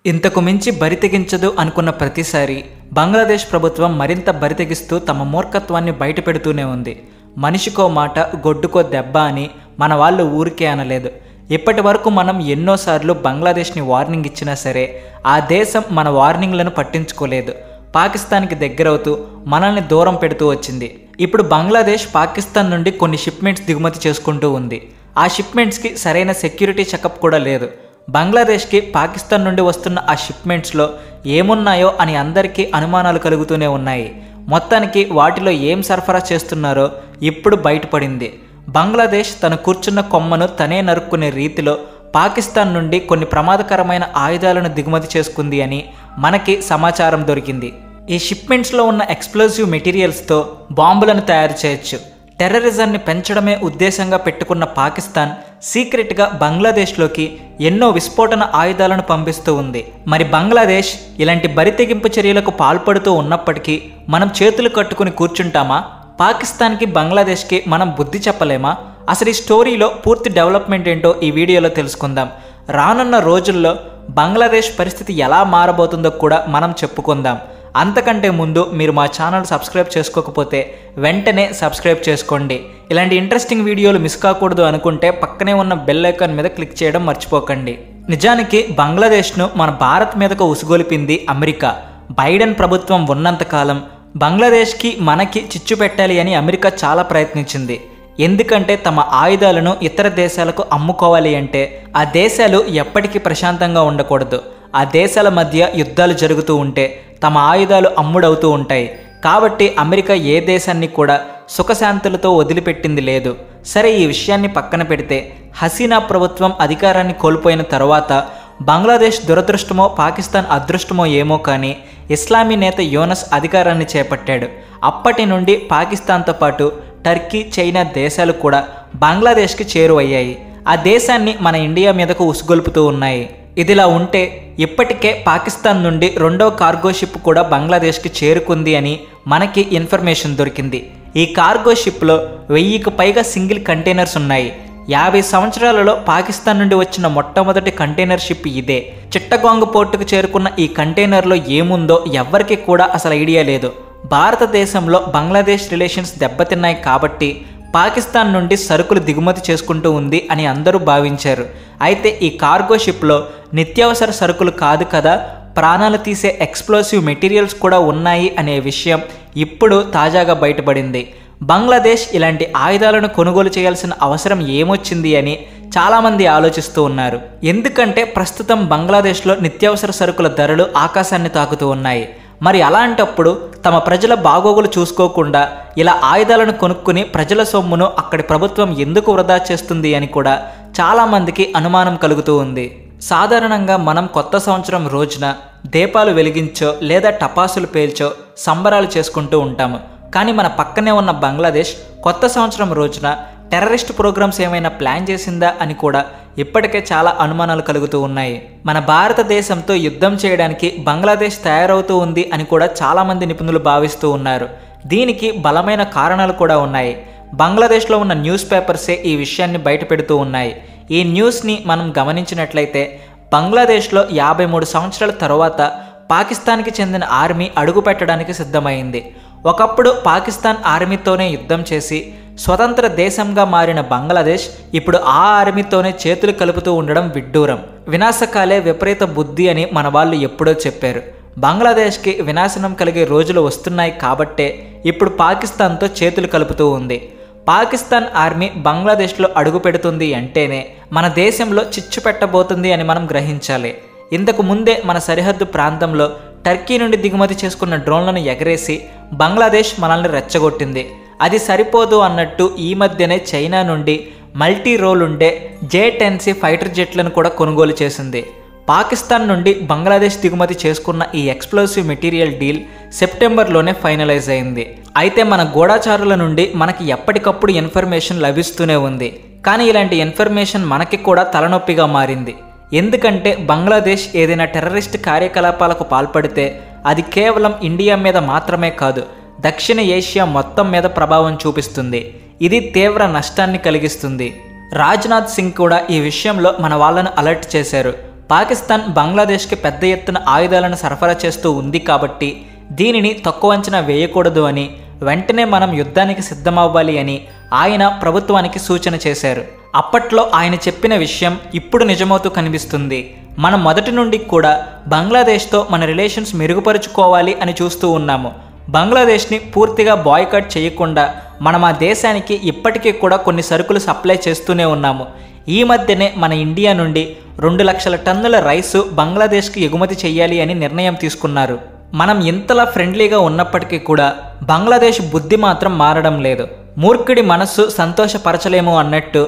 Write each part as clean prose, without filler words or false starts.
ఇంతకు మించి బరితెగించదు అనుకున్న ప్రతిసారి బంగ్లాదేశ్ ప్రభుత్వం మరింత బరితెగిస్తూ తమ మూర్ఖత్వాన్ని బయటపెడుతూనే ఉంది. మనిషికో మాట గొడ్డుకో దెబ్బ అని మన వాళ్ళు ఊరికే అనలేదు. ఇప్పటి వరకు మనం ఎన్నోసార్లు బంగ్లాదేశ్ని వార్నింగ్ ఇచ్చినా సరే ఆ దేశం మన వార్నింగ్లను పట్టించుకోలేదు. పాకిస్తాన్కి దగ్గరవుతూ మనల్ని దూరం పెడుతూ వచ్చింది. ఇప్పుడు బంగ్లాదేశ్ పాకిస్తాన్ నుండి కొన్ని షిప్మెంట్స్ దిగుమతి చేసుకుంటూ ఉంది. ఆ షిప్మెంట్స్కి సరైన సెక్యూరిటీ చెకప్ కూడా లేదు. బంగ్లాదేశ్కి పాకిస్తాన్ నుండి వస్తున్న ఆ షిప్మెంట్స్లో ఏమున్నాయో అని అందరికీ అనుమానాలు కలుగుతూనే ఉన్నాయి. మొత్తానికి వాటిలో ఏం సరఫరా చేస్తున్నారో ఇప్పుడు బయటపడింది. బంగ్లాదేశ్ తను కూర్చున్న కొమ్మను తనే నరుక్కునే రీతిలో పాకిస్తాన్ నుండి కొన్ని ప్రమాదకరమైన ఆయుధాలను దిగుమతి చేసుకుంది అని మనకి సమాచారం దొరికింది. ఈ షిప్మెంట్స్లో ఉన్న ఎక్స్ప్లోజివ్ మెటీరియల్స్తో బాంబులను తయారు చేయొచ్చు. టెర్రరిజాన్ని పెంచడమే ఉద్దేశంగా పెట్టుకున్న పాకిస్తాన్ సీక్రెట్గా బంగ్లాదేశ్లోకి ఎన్నో విస్ఫోటన ఆయుధాలను పంపిస్తూ ఉంది. మరి బంగ్లాదేశ్ ఇలాంటి బరితెగింపు చర్యలకు పాల్పడుతూ ఉన్నప్పటికీ మనం చేతులు కట్టుకుని కూర్చుంటామా? పాకిస్తాన్కి బంగ్లాదేశ్కి మనం బుద్ధి చెప్పలేమా? అసలు ఈ స్టోరీలో పూర్తి డెవలప్మెంట్ ఏంటో ఈ వీడియోలో తెలుసుకుందాం. రానున్న రోజుల్లో బంగ్లాదేశ్ పరిస్థితి ఎలా మారబోతుందో కూడా మనం చెప్పుకుందాం. అంతకంటే ముందు మీరు మా ఛానల్ సబ్స్క్రైబ్ చేసుకోకపోతే వెంటనే సబ్స్క్రైబ్ చేసుకోండి. ఇలాంటి ఇంట్రెస్టింగ్ వీడియోలు మిస్ కాకూడదు అనుకుంటే పక్కనే ఉన్న బెల్ ఐకాన్ మీద క్లిక్ చేయడం మర్చిపోకండి. నిజానికి బంగ్లాదేశ్ను మన భారత్ మీదకు ఉసుగొలిపింది అమెరికా. బైడెన్ ప్రభుత్వం ఉన్నంతకాలం బంగ్లాదేశ్కి మనకి చిచ్చు పెట్టాలి అని అమెరికా చాలా ప్రయత్నించింది. ఎందుకంటే తమ ఆయుధాలను ఇతర దేశాలకు అమ్ముకోవాలి అంటే ఆ దేశాలు ఎప్పటికీ ప్రశాంతంగా ఉండకూడదు. ఆ దేశాల మధ్య యుద్ధాలు జరుగుతూ ఉంటే తమ ఆయుధాలు అమ్ముడవుతూ ఉంటాయి. కాబట్టి అమెరికా ఏ దేశాన్ని కూడా సుఖశాంతులతో వదిలిపెట్టింది లేదు. సరే, ఈ విషయాన్ని పక్కన పెడితే హసీనా ప్రభుత్వం అధికారాన్ని కోల్పోయిన తర్వాత బంగ్లాదేశ్ దురదృష్టమో పాకిస్తాన్ అదృష్టమో ఏమో కానీ ఇస్లామీ నేత యూనస్ అధికారాన్ని చేపట్టాడు. అప్పటి నుండి పాకిస్తాన్తో పాటు టర్కీ, చైనా దేశాలు కూడా బంగ్లాదేశ్కి చేరువయ్యాయి. ఆ దేశాన్ని మన ఇండియా మీదకు ఉసుగొల్పుతూ ఉన్నాయి. ఇదిలా ఉంటే ఇప్పటికే పాకిస్తాన్ నుండి రెండో కార్గో షిప్ కూడా బంగ్లాదేశ్కి చేరుకుంది అని మనకి ఇన్ఫర్మేషన్ దొరికింది. ఈ కార్గో షిప్లో 1000కి పైగా సింగిల్ కంటైనర్స్ ఉన్నాయి. 50 సంవత్సరాలలో పాకిస్తాన్ నుండి వచ్చిన మొట్టమొదటి కంటైనర్ షిప్ ఇదే. చిట్టగాంగ్ పోర్టుకు చేరుకున్న ఈ కంటైనర్లో ఏముందో ఎవ్వరికి కూడా అసలు ఐడియా లేదు. భారతదేశంలో బంగ్లాదేశ్ రిలేషన్స్ దెబ్బతిన్నాయి కాబట్టి పాకిస్తాన్ నుండి సరుకులు దిగుమతి చేసుకుంటూ ఉంది అని అందరూ భావించారు. అయితే ఈ కార్గో షిప్లో నిత్యావసర సరుకులు కాదు కదా, ప్రాణాలు తీసే ఎక్స్ప్లోసివ్ మెటీరియల్స్ కూడా ఉన్నాయి అనే విషయం ఇప్పుడు తాజాగా బయటపడింది. బంగ్లాదేశ్ ఇలాంటి ఆయుధాలను కొనుగోలు చేయాల్సిన అవసరం ఏమొచ్చింది అని చాలామంది ఆలోచిస్తూ ఉన్నారు. ఎందుకంటే ప్రస్తుతం బంగ్లాదేశ్లో నిత్యావసర సరుకుల ధరలు ఆకాశాన్ని తాకుతూ ఉన్నాయి. మరి అలాంటప్పుడు తమ ప్రజల బాగోగులు చూసుకోకుండా ఇలా ఆయుధాలను కొనుక్కుని ప్రజల సొమ్మును అక్కడి ప్రభుత్వం ఎందుకు వృధా చేస్తుంది అని కూడా చాలామందికి అనుమానం కలుగుతూ ఉంది. సాధారణంగా మనం కొత్త సంవత్సరం రోజున దీపాలు వెలిగించో లేదా టపాసులు పేల్చో సంబరాలు చేసుకుంటూ ఉంటాము. కానీ మన పక్కనే ఉన్న బంగ్లాదేశ్ కొత్త సంవత్సరం రోజున టెర్రరిస్ట్ ప్రోగ్రామ్స్ ఏమైనా ప్లాన్ చేసిందా అని కూడా ఇప్పటికే చాలా అనుమానాలు కలుగుతూ ఉన్నాయి. మన భారతదేశంతో యుద్ధం చేయడానికి బంగ్లాదేశ్ తయారవుతూ ఉంది అని కూడా చాలామంది నిపుణులు భావిస్తూ ఉన్నారు. దీనికి బలమైన కారణాలు కూడా ఉన్నాయి. బంగ్లాదేశ్లో ఉన్న న్యూస్ పేపర్సే ఈ విషయాన్ని బయటపెడుతూ ఉన్నాయి. ఈ న్యూస్ని మనం గమనించినట్లయితే బంగ్లాదేశ్లో 53 సంవత్సరాల తర్వాత పాకిస్తాన్కి చెందిన ఆర్మీ అడుగు పెట్టడానికి సిద్ధమైంది. ఒకప్పుడు పాకిస్తాన్ ఆర్మీతోనే యుద్ధం చేసి స్వతంత్ర దేశంగా మారిన బంగ్లాదేశ్ ఇప్పుడు ఆ ఆర్మీతోనే చేతులు కలుపుతూ ఉండడం విడ్డూరం. వినాశకాలే విపరీత బుద్ధి అని మన వాళ్ళు ఎప్పుడో చెప్పారు. బంగ్లాదేశ్కి వినాశనం కలిగే రోజులు వస్తున్నాయి కాబట్టే ఇప్పుడు పాకిస్తాన్తో చేతులు కలుపుతూ ఉంది. పాకిస్తాన్ ఆర్మీ బంగ్లాదేశ్లో అడుగు పెడుతుంది అంటేనే మన దేశంలో చిచ్చు పెట్టబోతుంది అని మనం గ్రహించాలి. ఇంతకు ముందే మన సరిహద్దు ప్రాంతంలో టర్కీ నుండి దిగుమతి చేసుకున్న డ్రోన్లను ఎగరేసి బంగ్లాదేశ్ మనల్ని రెచ్చగొట్టింది. అది సరిపోదు అన్నట్టు ఈ మధ్యనే చైనా నుండి మల్టీ రోల్ ఉండే J-10C ఫైటర్ జెట్లను కూడా కొనుగోలు చేసింది. పాకిస్తాన్ నుండి బంగ్లాదేశ్ దిగుమతి చేసుకున్న ఈ ఎక్స్ప్లోసివ్ మెటీరియల్ డీల్ సెప్టెంబర్లోనే ఫైనలైజ్ అయింది. అయితే మన గూఢచారుల నుండి మనకి ఎప్పటికప్పుడు ఇన్ఫర్మేషన్ లభిస్తూనే ఉంది. కానీ ఇలాంటి ఇన్ఫర్మేషన్ మనకి కూడా తలనొప్పిగా మారింది. ఎందుకంటే బంగ్లాదేశ్ ఏదైనా టెర్రరిస్ట్ కార్యకలాపాలకు పాల్పడితే అది కేవలం ఇండియా మీద మాత్రమే కాదు, దక్షిణ ఏషియా మొత్తం మీద ప్రభావం చూపిస్తుంది. ఇది తీవ్ర నష్టాన్ని కలిగిస్తుంది. రాజ్నాథ్ సింగ్ కూడా ఈ విషయంలో మన వాళ్ళను అలర్ట్ చేశారు. పాకిస్తాన్ బంగ్లాదేశ్కి పెద్ద ఎత్తున ఆయుధాలను సరఫరా చేస్తూ ఉంది కాబట్టి దీనిని తక్కువ అంచనా వేయకూడదు అని, వెంటనే మనం యుద్ధానికి సిద్ధమవ్వాలి అని ఆయన ప్రభుత్వానికి సూచన చేశారు. అప్పట్లో ఆయన చెప్పిన విషయం ఇప్పుడు నిజమవుతూ కనిపిస్తుంది. మనం మొదటి నుండి కూడా బంగ్లాదేశ్తో మన రిలేషన్స్ మెరుగుపరుచుకోవాలి అని చూస్తూ ఉన్నాము. బంగ్లాదేశ్ని పూర్తిగా బాయ్కాట్ చేయకుండా మనం ఆ దేశానికి ఇప్పటికీ కూడా కొన్ని సరుకులు సప్లై చేస్తూనే ఉన్నాము. ఈ మధ్యనే మన ఇండియా నుండి 2 లక్షల టన్నుల రైసు బంగ్లాదేశ్కి ఎగుమతి చేయాలి అని నిర్ణయం తీసుకున్నారు. మనం ఇంతలా ఫ్రెండ్లీగా ఉన్నప్పటికీ కూడా బంగ్లాదేశ్ బుద్ధి మాత్రం మారడం లేదు. మూర్ఖుడి మనస్సు సంతోషపరచలేము అన్నట్టు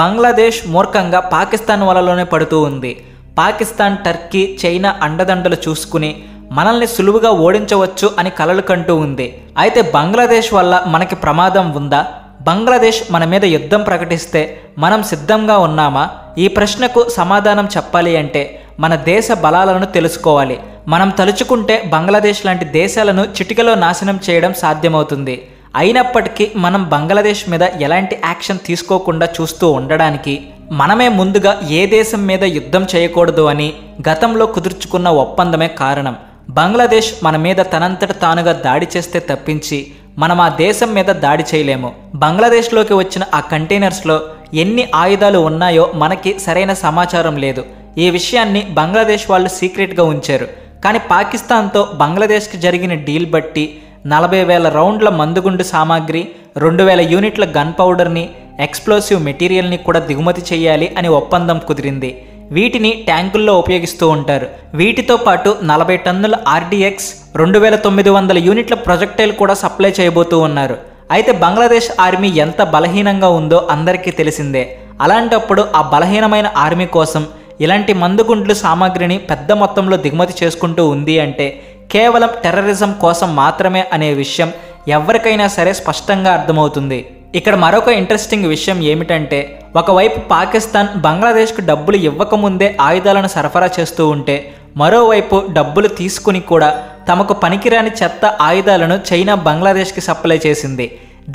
బంగ్లాదేశ్ మూర్ఖంగా పాకిస్తాన్ వలలోనే పడుతూ ఉంది. పాకిస్తాన్, టర్కీ, చైనా అండదండలు చూసుకుని మనల్ని సులువుగా ఓడించవచ్చు అని కలలు కంటూ ఉంది. అయితే బంగ్లాదేశ్ వల్ల మనకి ప్రమాదం ఉందా? బంగ్లాదేశ్ మన మీద యుద్ధం ప్రకటిస్తే మనం సిద్ధంగా ఉన్నామా? ఈ ప్రశ్నకు సమాధానం చెప్పాలి అంటే మన దేశ బలాలను తెలుసుకోవాలి. మనం తలుచుకుంటే బంగ్లాదేశ్ లాంటి దేశాలను చిటికలో నాశనం చేయడం సాధ్యమవుతుంది. అయినప్పటికీ మనం బంగ్లాదేశ్ మీద ఎలాంటి యాక్షన్ తీసుకోకుండా చూస్తూ ఉండడానికి మనమే ముందుగా ఏ దేశం మీద యుద్ధం చేయకూడదు అని గతంలో కుదుర్చుకున్న ఒప్పందమే కారణం. బంగ్లాదేశ్ మన మీద తనంతట తానుగా దాడి చేస్తే తప్పించి మనం ఆ దేశం మీద దాడి చేయలేము. బంగ్లాదేశ్లోకి వచ్చిన ఆ కంటైనర్స్లో ఎన్ని ఆయుధాలు ఉన్నాయో మనకి సరైన సమాచారం లేదు. ఈ విషయాన్ని బంగ్లాదేశ్ వాళ్ళు సీక్రెట్గా ఉంచారు. కానీ పాకిస్తాన్తో బంగ్లాదేశ్కి జరిగిన డీల్ బట్టి 40,000 రౌండ్ల మందుగుండు సామాగ్రి, 2,000 యూనిట్ల గన్ పౌడర్ని, ఎక్స్ప్లోసివ్ మెటీరియల్ని కూడా దిగుమతి చేయాలి అని ఒప్పందం కుదిరింది. వీటిని ట్యాంకుల్లో ఉపయోగిస్తూ ఉంటారు. వీటితో పాటు 40 టన్నుల RDX, 2,900 యూనిట్ల ప్రొజెక్టైల్ కూడా సప్లై చేయబోతూ ఉన్నారు. అయితే బంగ్లాదేశ్ ఆర్మీ ఎంత బలహీనంగా ఉందో అందరికీ తెలిసిందే. అలాంటప్పుడు ఆ బలహీనమైన ఆర్మీ కోసం ఇలాంటి మందుగుండ్లు సామాగ్రిని పెద్ద మొత్తంలో దిగుమతి చేసుకుంటూ ఉంది అంటే కేవలం టెర్రరిజం కోసం మాత్రమే అనే విషయం ఎవరికైనా సరే స్పష్టంగా అర్థమవుతుంది. ఇక్కడ మరొక ఇంట్రెస్టింగ్ విషయం ఏమిటంటే, ఒకవైపు పాకిస్తాన్ బంగ్లాదేశ్కు డబ్బులు ఇవ్వకముందే ఆయుధాలను సరఫరా చేస్తూ ఉంటే, మరోవైపు డబ్బులు తీసుకుని కూడా తమకు పనికిరాని చెత్త ఆయుధాలను చైనా బంగ్లాదేశ్కి సప్లై చేసింది.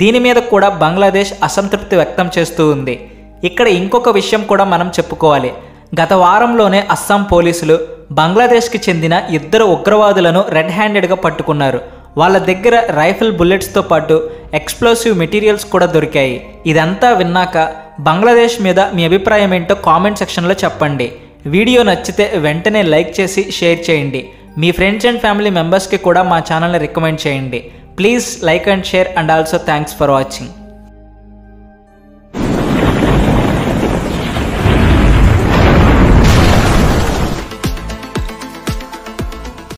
దీని మీద కూడా బంగ్లాదేశ్ అసంతృప్తి వ్యక్తం చేస్తూ ఉంది. ఇక్కడ ఇంకొక విషయం కూడా మనం చెప్పుకోవాలి. గత వారంలోనే అస్సాం పోలీసులు బంగ్లాదేశ్కి చెందిన 2 ఉగ్రవాదులను రెడ్ హ్యాండెడ్గా పట్టుకున్నారు. వాళ్ళ దగ్గర రైఫిల్ బుల్లెట్స్తో పాటు ఎక్స్ప్లోసివ్ మెటీరియల్స్ కూడా దొరికాయి. ఇదంతా విన్నాక బంగ్లాదేశ్ మీద మీ అభిప్రాయం ఏంటో కామెంట్ సెక్షన్లో చెప్పండి. వీడియో నచ్చితే వెంటనే లైక్ చేసి షేర్ చేయండి. మీ ఫ్రెండ్స్ అండ్ ఫ్యామిలీ మెంబర్స్కి కూడా మా ఛానల్ని రికమెండ్ చేయండి. Please like and share and also thanks for watching.